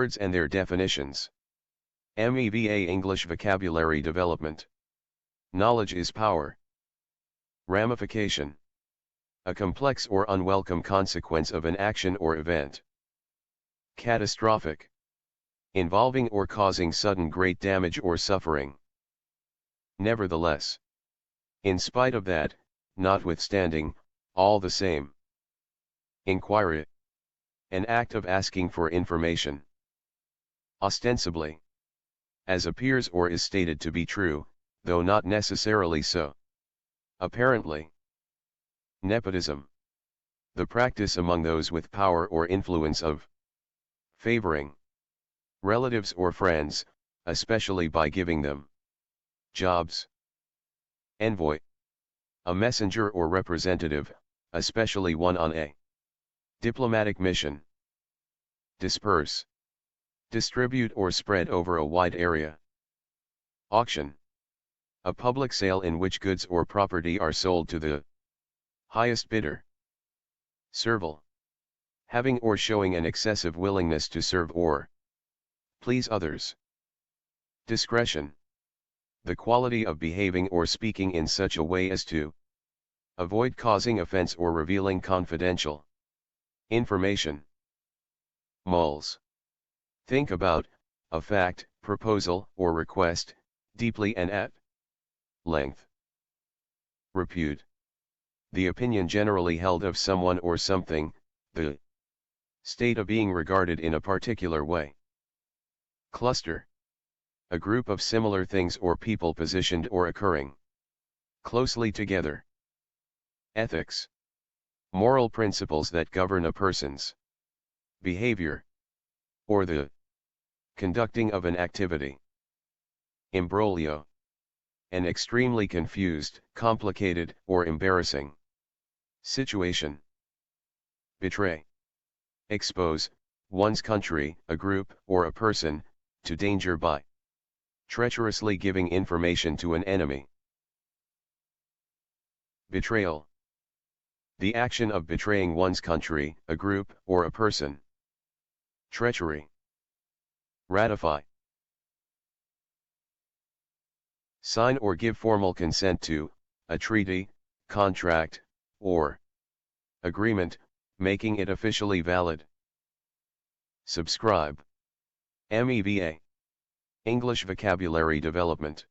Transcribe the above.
Words and their definitions. MEVA English Vocabulary Development. Knowledge is power. Ramification. A complex or unwelcome consequence of an action or event. Catastrophic. Involving or causing sudden great damage or suffering. Nevertheless. In spite of that, notwithstanding, all the same. Inquiry. An act of asking for information. Ostensibly. As appears or is stated to be true, though not necessarily so. Apparently. Nepotism. The practice among those with power or influence of favoring relatives or friends, especially by giving them jobs. Envoy. A messenger or representative, especially one on a diplomatic mission. Disperse. Distribute or spread over a wide area. Auction. A public sale in which goods or property are sold to the highest bidder. Servile. Having or showing an excessive willingness to serve or please others. Discretion. The quality of behaving or speaking in such a way as to avoid causing offense or revealing confidential information. Mulls. Think about a fact, proposal, or request, deeply and at length. Repute. The opinion generally held of someone or something, the state of being regarded in a particular way. Cluster. A group of similar things or people positioned or occurring closely together. Ethics. Moral principles that govern a person's behavior, or the conducting of an activity. Imbroglio. An extremely confused, complicated, or embarrassing situation. Betray. Expose one's country, a group, or a person to danger by treacherously giving information to an enemy. Betrayal. The action of betraying one's country, a group, or a person. Treachery. Ratify. Sign or give formal consent to a treaty, contract, or agreement, making it officially valid. Subscribe. MEVA English Vocabulary Development.